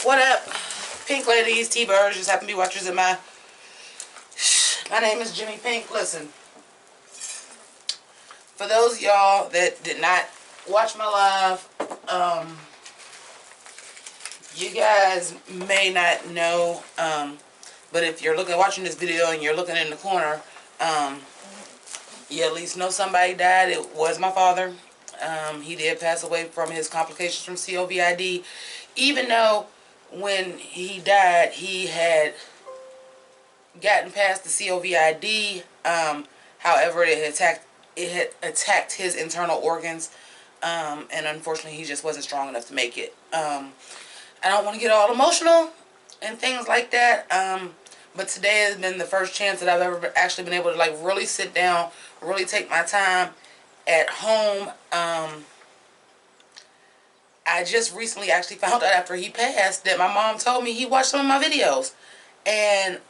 What up, pink ladies, T-birds, just happen to be watchers of my name is Jimmi Pynk. Listen, for those of y'all that did not watch my live, you guys may not know, but if you're watching this video and you're looking in the corner, you at least know somebody died. It was my father. He did pass away from his complications from COVID, even though when he died, he had gotten past the COVID. However, it had attacked his internal organs, and unfortunately, he just wasn't strong enough to make it. I don't want to get all emotional and things like that, but today has been the first chance that I've ever actually been able to really sit down, really take my time at home. I just recently actually found out after he passed that my mom told me he watched some of my videos. And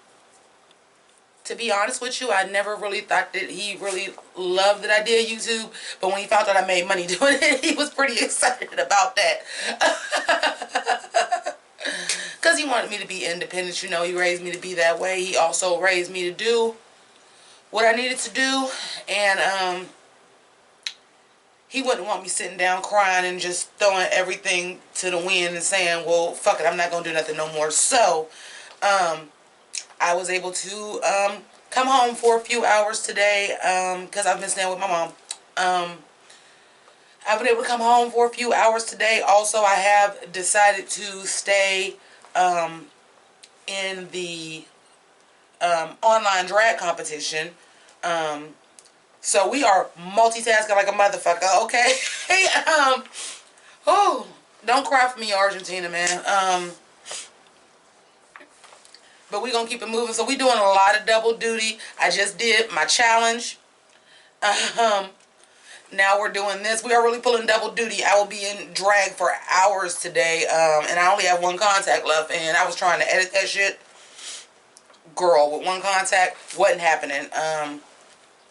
to be honest with you, I never really thought that he really loved that I did YouTube. But when he found out I made money doing it, he was pretty excited about that. Because he wanted me to be independent. You know, he raised me to be that way. He also raised me to do what I needed to do. And he wouldn't want me sitting down crying and just throwing everything to the wind and saying, well, fuck it, I'm not going to do nothing no more. So, I was able to come home for a few hours today because I've been staying with my mom. I've been able to come home for a few hours today. Also, I have decided to stay in the online drag competition. So we are multitasking like a motherfucker, okay? Oh, don't cry for me, Argentina, man. But we're going to keep it moving. So we're doing a lot of double duty. I just did my challenge. Now we're doing this. We are really pulling double duty. I will be in drag for hours today. And I only have one contact left. And I was trying to edit that shit. Girl, with one contact, wasn't happening.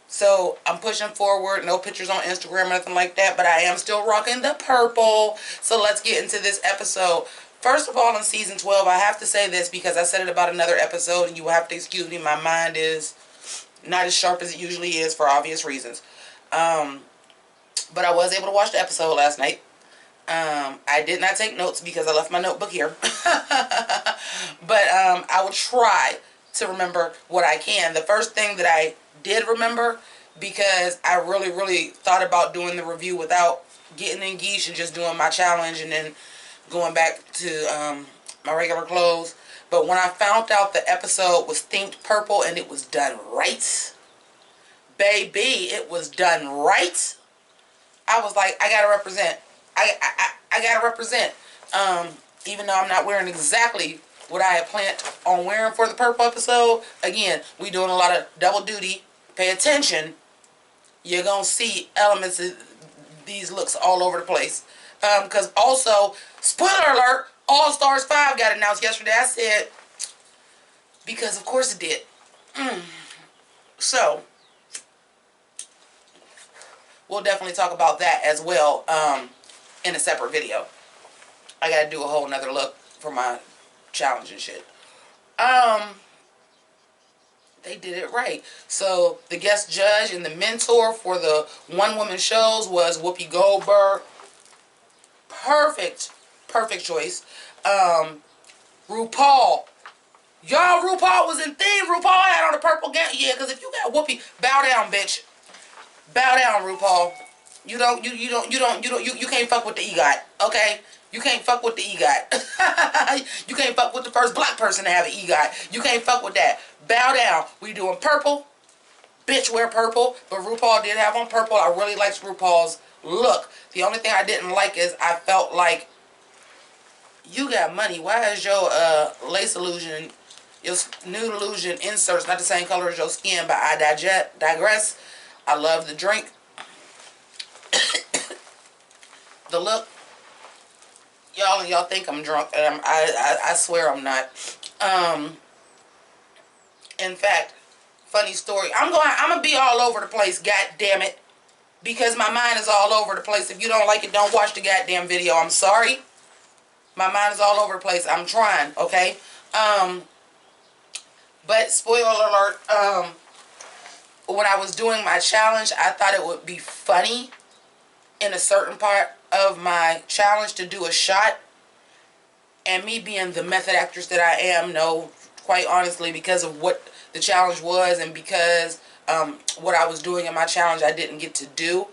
So I'm pushing forward. No pictures on Instagram or nothing like that. But I am still rocking the purple. So let's get into this episode. First of all, in season 12, I have to say this because I said it about another episode, and you will have to excuse me. My mind is not as sharp as it usually is for obvious reasons. But I was able to watch the episode last night. I did not take notes because I left my notebook here. But I will try to remember what I can. The first thing that I did remember, because I really, really thought about doing the review without getting in geesh and just doing my challenge and then going back to my regular clothes. But when I found out the episode was themed purple and it was done right, baby, it was done right, I was like, I gotta represent. I gotta represent. Even though I'm not wearing exactly what I had planned on wearing for the purple episode. Again, we doing a lot of double duty. Pay attention. You're gonna see elements of these looks all over the place. Because also, spoiler alert, All Stars 5 got announced yesterday. I said, because of course it did. So, we'll definitely talk about that as well in a separate video. I gotta do a whole nother look for my challenge and shit. They did it right. So, the guest judge and the mentor for the one-woman shows was Whoopi Goldberg. Perfect choice. RuPaul. Y'all, RuPaul was in theme. RuPaul had on a purple gown. Yeah, because if you got Whoopi, bow down, bitch. Bow down, RuPaul. You can't fuck with the EGOT, okay? You can't fuck with the EGOT. You can't fuck with the first black person to have an EGOT. You can't fuck with that. Bow down. We doing purple. Bitch, wear purple. But RuPaul did have on purple. I really liked RuPaul's look. The only thing I didn't like is I felt like, you got money. Why is your lace illusion, your nude illusion inserts not the same color as your skin? But I digress. I love the drink. The look. Y'all think I'm drunk. And I swear I'm not. In fact, funny story. I'm gonna be all over the place. God damn it. Because my mind is all over the place. If you don't like it, don't watch the goddamn video. I'm sorry. My mind is all over the place. I'm trying, okay? But spoiler alert, when I was doing my challenge, I thought it would be funny in a certain part of my challenge to do a shot. And me being the method actress that I am, no, quite honestly, because of what the challenge was and because what I was doing in my challenge I didn't get to do,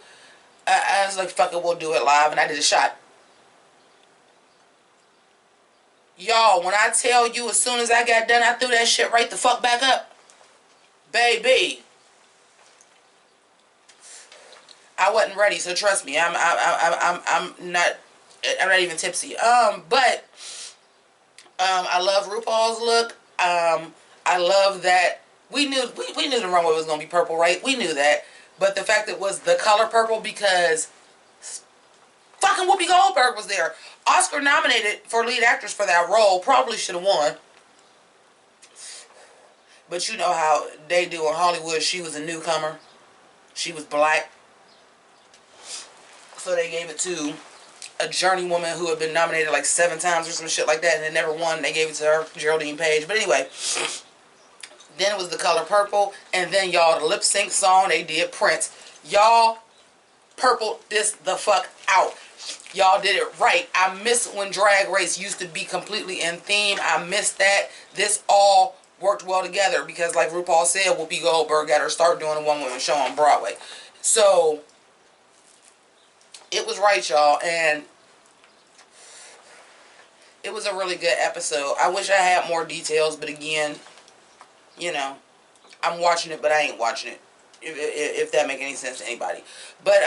I was like, fuck it, we'll do it live. And I did a shot. Y'all, when I tell you, as soon as I got done, I threw that shit right the fuck back up. Baby. I wasn't ready, so trust me. I'm not even tipsy. But I love RuPaul's look. I love that we knew the runway was gonna be purple, right? We knew that. But the fact that it was the color purple because fucking Whoopi Goldberg was there. Oscar nominated for lead actress for that role. Probably should have won. But you know how they do in Hollywood. She was a newcomer. She was black. So they gave it to a journeywoman who had been nominated like 7 times or some shit like that and had never won. They gave it to her, Geraldine Page. But anyway, then it was the color purple. And then, y'all, the lip sync song, they did Prince. Y'all purple this the fuck out. Y'all did it right. I miss when Drag Race used to be completely in theme. I miss that. This all worked well together because, like RuPaul said, Whoopi Goldberg got her start doing a one-woman show on Broadway. So it was right, y'all, and it was a really good episode. I wish I had more details, but again, you know, I'm watching it, but I ain't watching it. If that make any sense to anybody. But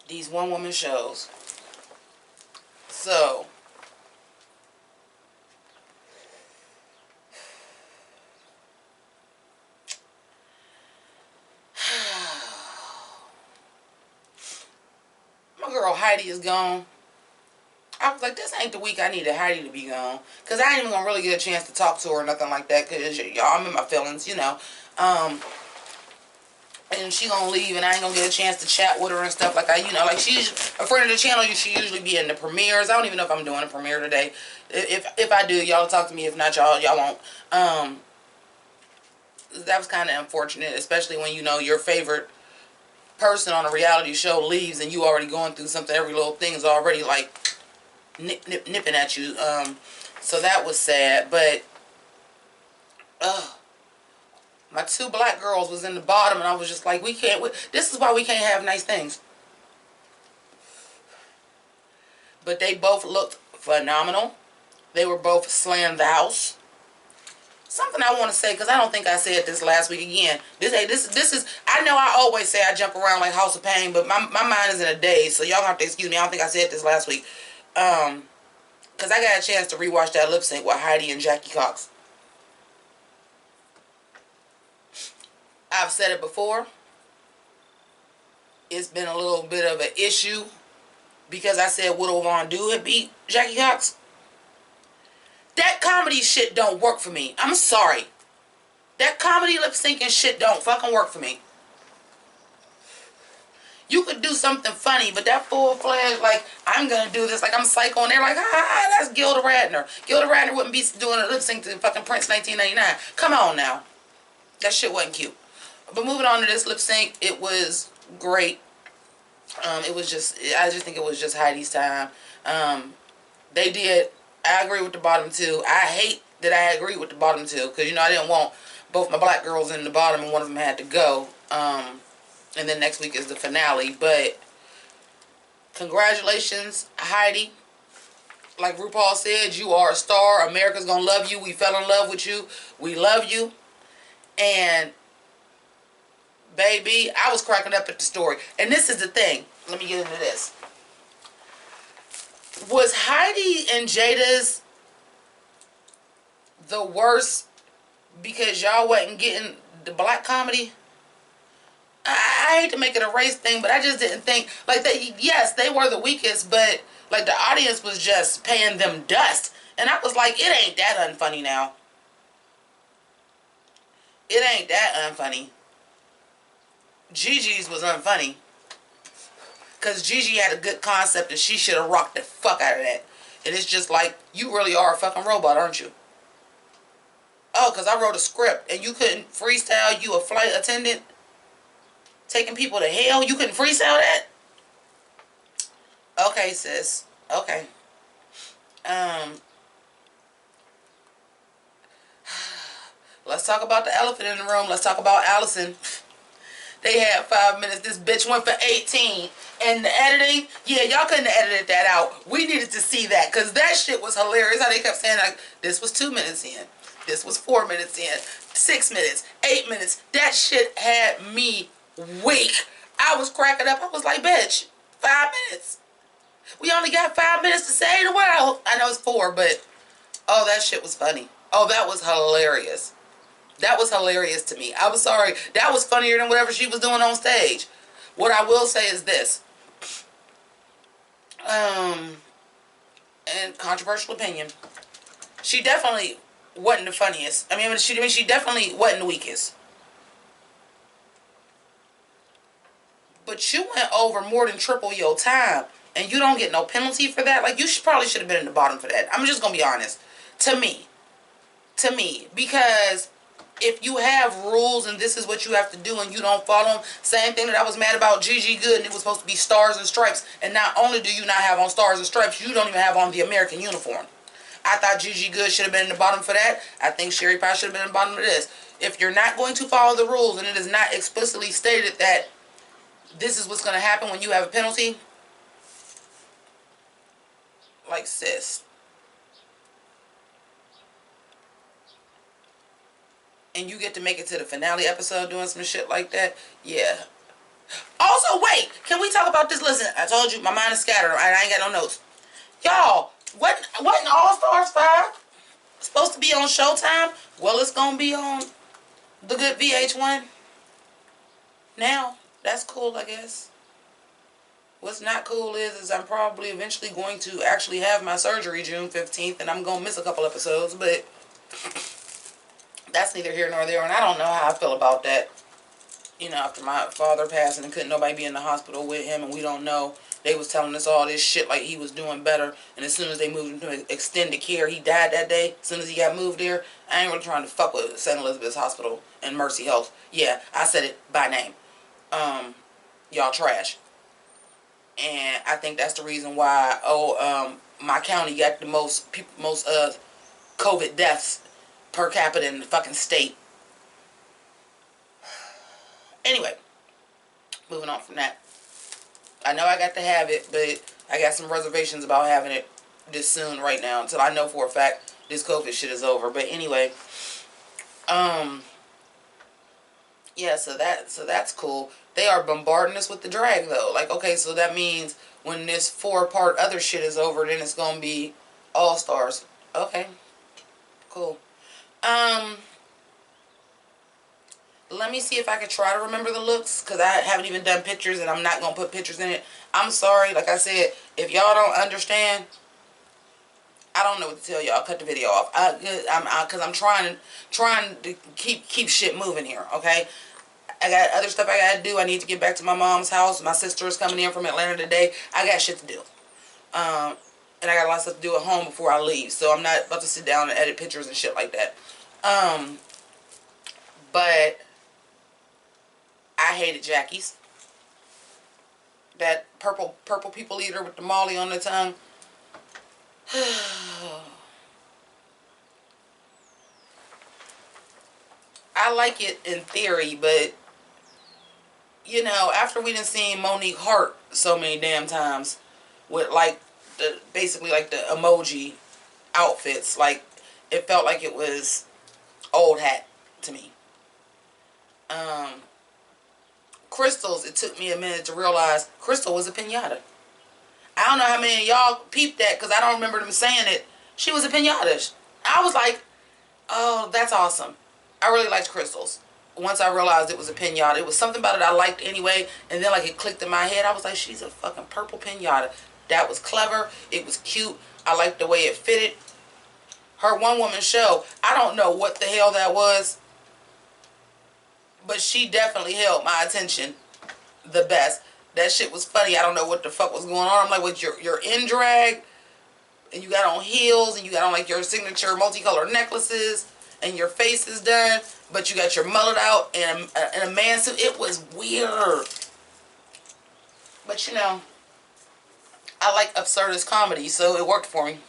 these one-woman shows. So my girl Heidi is gone. I was like, this ain't the week I needed Heidi to be gone. Because I ain't even going to really get a chance to talk to her or nothing like that. Because, y'all, I'm in my feelings, you know. And she going to leave and I ain't going to get a chance to chat with her and stuff like that. You know, like she's a friend of the channel. She usually be in the premieres. I don't even know if I'm doing a premiere today. If I do, y'all talk to me. If not, y'all won't. That was kind of unfortunate. Especially when, you know, your favorite person on a reality show leaves and you already going through something. Every little thing is already like nipping at you. So that was sad. But my 2 black girls was in the bottom and I was just like, this is why we can't have nice things. But they both looked phenomenal. They were both slaying the house. Something I want to say, because I don't think I said this last week again. This is, I know I always say I jump around like House of Pain, but my mind is in a daze, so y'all have to excuse me. I don't think I said this last week. Because I got a chance to rewatch that lip sync with Heidi and Jackie Cox. I've said it before. It's been a little bit of an issue because I said Widow Von Do had beat Jackie Cox. That comedy shit don't work for me. I'm sorry. That comedy lip syncing shit don't fucking work for me. You could do something funny, but that full-fledged, like, I'm gonna do this, like I'm Psycho, and they're like, that's Gilda Radner. Gilda Radner wouldn't be doing a lip sync to fucking Prince 1999. Come on now. That shit wasn't cute. But moving on to this lip sync, it was great. I just think it was just Heidi's time. They did, I agree with the bottom 2. I hate that I agree with the bottom 2, because, you know, I didn't want both my black girls in the bottom and one of them had to go. And then next week is the finale. But congratulations, Heidi. Like RuPaul said, you are a star. America's gonna love you. We fell in love with you. We love you. And baby, I was cracking up at the story. And this is the thing. Let me get into this. Was Heidi and Jada's the worst because y'all wasn't getting the black comedy? I hate to make it a race thing, but I just didn't think, like, yes, they were the weakest, but, like, the audience was just paying them dust. And I was like, it ain't that unfunny now. It ain't that unfunny. Gigi's was unfunny. Because Gigi had a good concept and she should have rocked the fuck out of that. And it's just like, you really are a fucking robot, aren't you? Oh, because I wrote a script and you couldn't freestyle, you a flight attendant taking people to hell? You couldn't freestyle that? Okay, sis. Okay. Let's talk about the elephant in the room. Let's talk about Allison. They had 5 minutes. This bitch went for 18. And the editing, yeah, y'all couldn't have edited that out. We needed to see that because that shit was hilarious. How they kept saying, like, this was 2 minutes in. This was 4 minutes in. 6 minutes. 8 minutes. That shit had me weak. I was cracking up. I was like, bitch, 5 minutes. We only got 5 minutes to save the world. I know it's 4, but, oh, that shit was funny. Oh, that was hilarious. That was hilarious to me. I was sorry. That was funnier than whatever she was doing on stage. What I will say is this. And controversial opinion. She definitely wasn't the funniest. I mean, she definitely wasn't the weakest. But you went over more than triple your time. And you don't get no penalty for that. Like, you probably should have been in the bottom for that. I'm just going to be honest. To me. Because if you have rules and this is what you have to do and you don't follow them, same thing that I was mad about Gigi Good and it was supposed to be stars and stripes. And not only do you not have on stars and stripes, you don't even have on the American uniform. I thought Gigi Good should have been in the bottom for that. I think Sherry Pie should have been in the bottom of this. If you're not going to follow the rules and it is not explicitly stated that this is what's going to happen when you have a penalty, like, sis. And you get to make it to the finale episode doing some shit like that, yeah. Also, wait, can we talk about this? Listen, I told you, my mind is scattered. I ain't got no notes. Y'all, wasn't All-Stars 5 supposed to be on Showtime? Well, it's going to be on the good VH1 now. That's cool, I guess. What's not cool is I'm probably eventually going to actually have my surgery June 15th, and I'm going to miss a couple episodes, but that's neither here nor there, and I don't know how I feel about that. You know, after my father passed and couldn't nobody be in the hospital with him, and we don't know. They was telling us all this shit like he was doing better, and as soon as they moved him to extended care, he died that day. As soon as he got moved there, I ain't really trying to fuck with St. Elizabeth's Hospital and Mercy Health. Yeah, I said it by name. Y'all trash. And I think that's the reason why, my county got the most COVID deaths per capita in the fucking state. Anyway, moving on from that. I know I got to have it, but I got some reservations about having it this soon right now until I know for a fact this COVID shit is over. But anyway, yeah, so that's cool. They are bombarding us with the drag though. Like, okay, so that means when this 4-part other shit is over, then it's gonna be All Stars. Okay, cool. Let me see if I can try to remember the looks, because I haven't even done pictures and I'm not going to put pictures in it. I'm sorry, like I said, if y'all don't understand, I don't know what to tell y'all. Cut the video off. Because I'm trying to keep shit moving here, okay? I got other stuff I got to do. I need to get back to my mom's house. My sister is coming in from Atlanta today. I got shit to do. And I got a lot of stuff to do at home before I leave. So I'm not about to sit down and edit pictures and shit like that. But I hated Jackie's. That purple people eater with the molly on the tongue. I like it in theory, but you know, after we done seen Monique Hart so many damn times with like basically like the emoji outfits, like it felt like it was old hat to me. Crystal's, it took me a minute to realize Crystal was a piñata. I don't know how many of y'all peeped that because I don't remember them saying it. She was a piñata. I was like, oh, that's awesome. I really liked Crystal's. Once I realized it was a piñata, it was something about it I liked anyway, and then like it clicked in my head. I was like, she's a fucking purple piñata. That was clever. It was cute. I liked the way it fitted. Her one-woman show, I don't know what the hell that was, but she definitely held my attention the best. That shit was funny. I don't know what the fuck was going on. I'm like, what, you're in drag, and you got on heels, and you got on like your signature multicolored necklaces, and your face is done, but you got your mullet out and a man suit. It was weird. But you know, I like absurdist comedy, so it worked for me.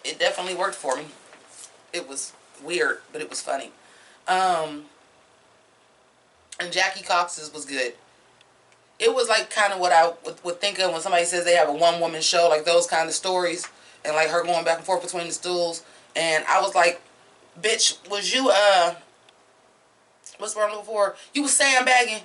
It definitely worked for me. It was weird, but it was funny. And Jackie Cox's was good. It was like kind of what I would think of when somebody says they have a one-woman show, like those kind of stories, and like her going back and forth between the stools. And I was like, bitch, was you, what's the word I'm looking for? You was sandbagging?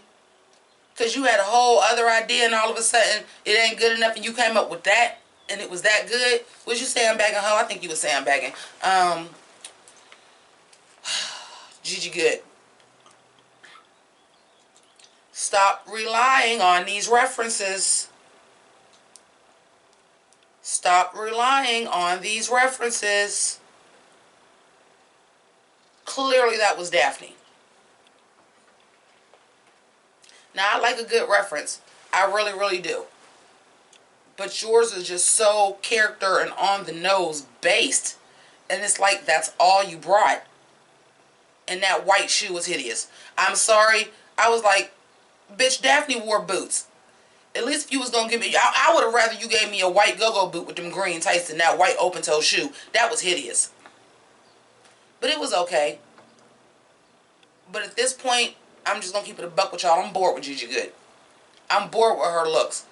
Because you had a whole other idea, and all of a sudden, it ain't good enough, and you came up with that, and it was that good? Was you sandbagging, ho? I think you was sandbagging. Gigi Good. Stop relying on these references. Stop relying on these references. Clearly that was Daphne. Now, I like a good reference. I really, really do. But yours is just so character and on the nose based. And it's like that's all you brought. And that white shoe was hideous. I'm sorry. I was like, bitch, Daphne wore boots. At least if you was going to give me... I would have rather you gave me a white go-go boot with them green tights than that white open-toe shoe. That was hideous. But it was okay. But at this point, I'm just going to keep it a buck with y'all. I'm bored with Gigi Good. I'm bored with her looks.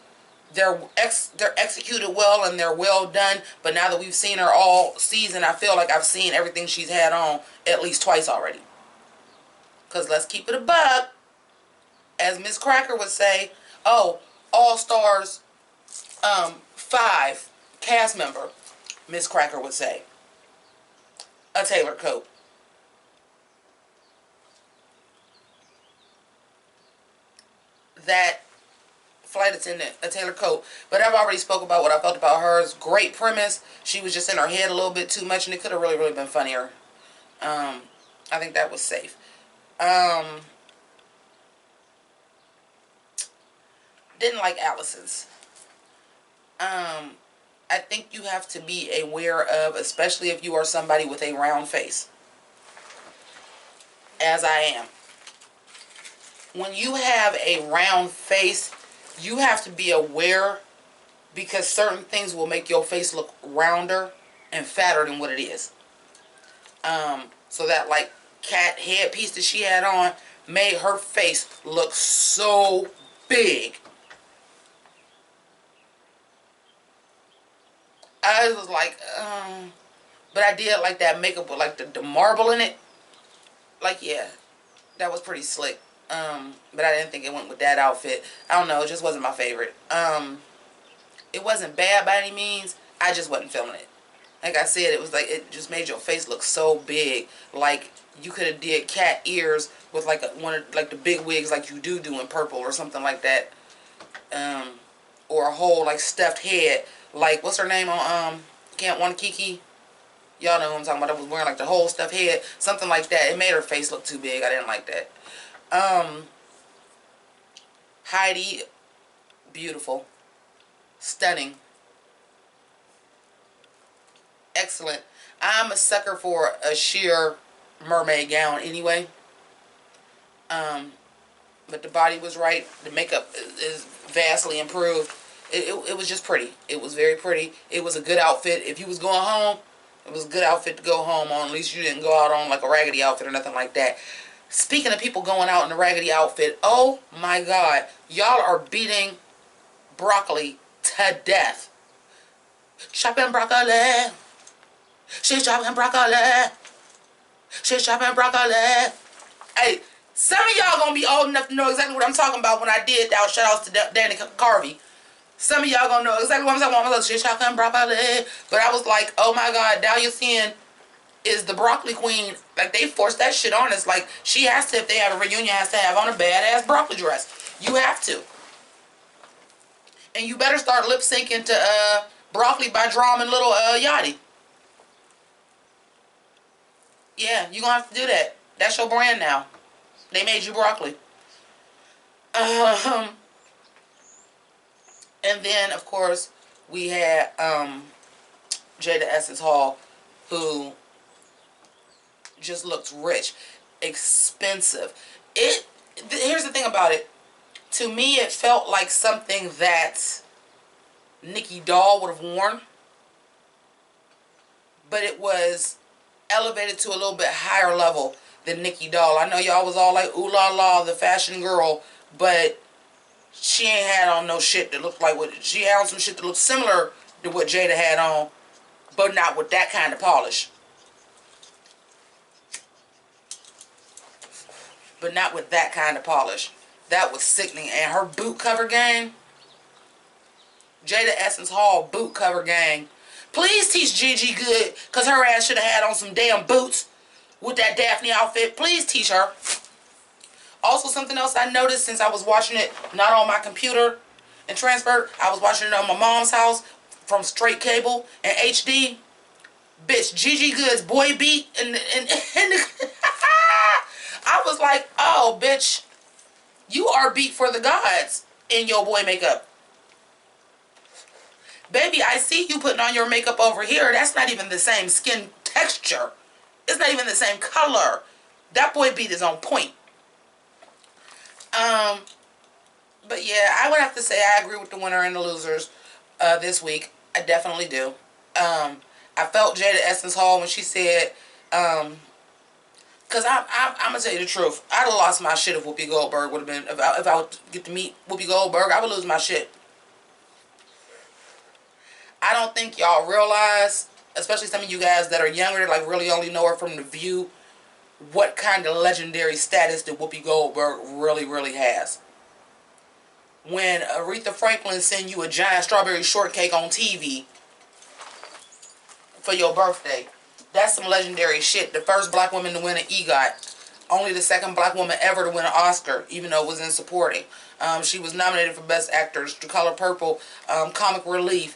They're executed well and they're well done. But now that we've seen her all season, I feel like I've seen everything she's had on at least twice already. Because let's keep it a buck. As Miss Cracker would say, oh, All Stars 5 cast member, Miss Cracker would say, a tailored coat. That flight attendant, a tailored coat. But I've already spoke about what I felt about hers. Great premise. She was just in her head a little bit too much, and it could have really, really been funnier. I think that was safe. Didn't like Allison's. I think you have to be aware of, especially if you are somebody with a round face, as I am. When you have a round face, you have to be aware, because certain things will make your face look rounder and fatter than what it is. So that like cat headpiece that she had on made her face look so big. I was like, but I did like that makeup with like the marble in it. Like, yeah, that was pretty slick. But I didn't think it went with that outfit. I don't know, it just wasn't my favorite. It wasn't bad by any means. I just wasn't feeling it. Like I said, it was like, it just made your face look so big. Like, you could have did cat ears with like one of like the big wigs like you do in purple or something like that. Or a whole like stuffed head. Like, what's her name on Can't One Kiki? Y'all know who I'm talking about. I was wearing like the whole stuffed head. Something like that. It made her face look too big. I didn't like that. Heidi, beautiful. Stunning. Excellent. I'm a sucker for a sheer mermaid gown anyway. But the body was right. The makeup is vastly improved. It was just pretty. It was very pretty. It was a good outfit. If you was going home, it was a good outfit to go home on. At least you didn't go out on like a raggedy outfit or nothing like that. Speaking of people going out in a raggedy outfit, oh my God. Y'all are beating broccoli to death. Shopping broccoli. She's shopping broccoli. She's shopping broccoli. Hey, some of y'all gonna be old enough to know exactly what I'm talking about when I did that. Shout outs to Danny Carvey. Some of y'all gonna know exactly what I'm talking about. She's shopping broccoli. But I was like, oh my God, Dahlia Sin is the broccoli queen. Like, they forced that shit on us. Like, she has to, if they have a reunion, has to have on a badass broccoli dress. You have to. And you better start lip syncing to Broccoli by Drum and Little Yachty. Yeah, you're gonna have to do that. That's your brand now. They made you broccoli. And then, of course, we had Jada Essence Hall, who just looks rich, expensive. Here's the thing about it. To me, it felt like something that Nikki Doll would have worn, but it was elevated to a little bit higher level than Nikki Doll. I know y'all was all like, ooh la la, the fashion girl, but she ain't had on no shit that looked like what she had on. Some shit that looked similar to what Jada had on, but not with that kind of polish. But not with that kind of polish. That was sickening. And her boot cover gang, Jada Essence Hall boot cover gang. Please teach Gigi good, because her ass should have had on some damn boots with that Daphne outfit. Please teach her. Also, something else I noticed since I was watching it, not on my computer and transferred, I was watching it on my mom's house from straight cable and HD. Bitch, Gigi Good's boy beat and I was like, oh, bitch, you are beat for the gods in your boy makeup. Baby, I see you putting on your makeup over here. That's not even the same skin texture. It's not even the same color. That boy beat is on point. But yeah, I would have to say I agree with the winner and the losers this week. I definitely do. I felt Jada Essence Hall when she said, because I'm going to tell you the truth. I'd have lost my shit if Whoopi Goldberg would have been, if I would get to meet Whoopi Goldberg, I would lose my shit. I don't think y'all realize, especially some of you guys that are younger, like really only know her from The View, what kind of legendary status that Whoopi Goldberg really has. When Aretha Franklin send you a giant strawberry shortcake on TV for your birthday, that's some legendary shit. The first black woman to win an EGOT. Only the second black woman ever to win an Oscar, even though it was in supporting. She was nominated for Best Actress, The Color Purple, Comic Relief,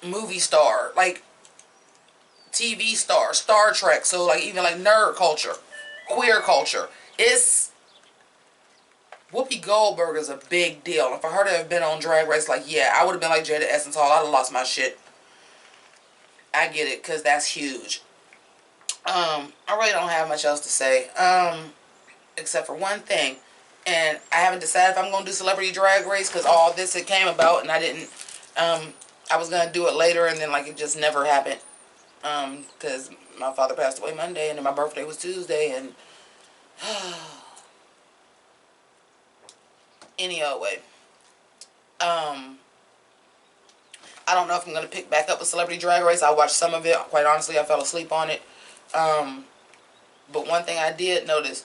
movie star, like TV star, Star Trek, so like even like nerd culture, queer culture. It's Whoopi Goldberg is a big deal. And for her to have been on Drag Race, like, yeah, I would have been like Jada Essence Hall. I'd have lost my shit. I get it, because that's huge. I really don't have much else to say, except for one thing. And I haven't decided if I'm going to do Celebrity Drag Race, because all this it came about, and I didn't, I was going to do it later, and then, like, it just never happened. Because my father passed away Monday, and then my birthday was Tuesday, and any other way. I don't know if I'm going to pick back up a Celebrity Drag Race. I watched some of it. Quite honestly, I fell asleep on it. But one thing I did notice,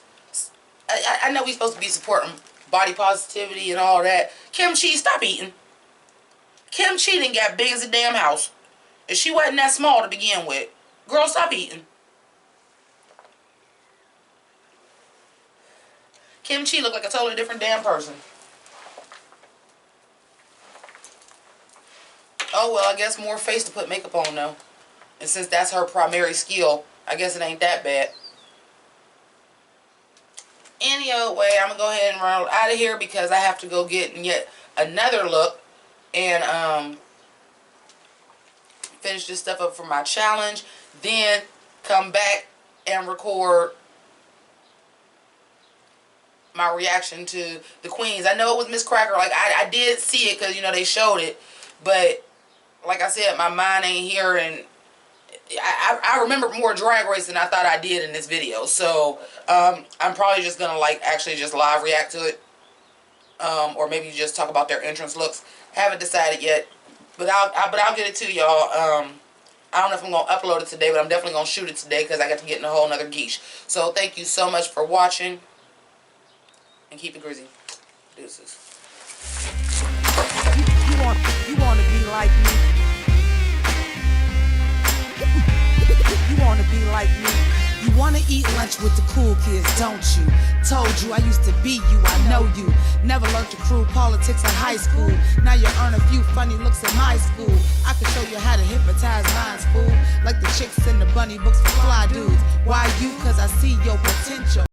I know we're supposed to be supporting body positivity and all that. Kim Chi, stop eating. Kim Chi done got big as a damn house. And she wasn't that small to begin with. Girl, stop eating. Kim Chi looked like a totally different damn person. Oh, well, I guess more face to put makeup on, though. And since that's her primary skill, I guess it ain't that bad. Any old way, I'm going to go ahead and run out of here because I have to go get yet another look and finish this stuff up for my challenge. Then come back and record my reaction to the queens. I know it was Miss Cracker. Like, I did see it because, you know, they showed it. But like I said, my mind ain't here, and I remember more Drag Race than I thought I did in this video. So I'm probably just gonna like actually just live react to it, or maybe just talk about their entrance looks. Haven't decided yet, but I'll get it to y'all. I don't know if I'm gonna upload it today, but I'm definitely gonna shoot it today because I got to get in a whole nother geesh. So thank you so much for watching, and keep it greasy. Deuces. You want to be like me. You want to be like me. You want to eat lunch with the cool kids, don't you? Told you I used to be you, I know you. Never learned to crew politics in high school. Now you earn a few funny looks in my school. I can show you how to hypnotize minds, fool. Like the chicks in the bunny books for fly dudes. Why you? Cause I see your potential.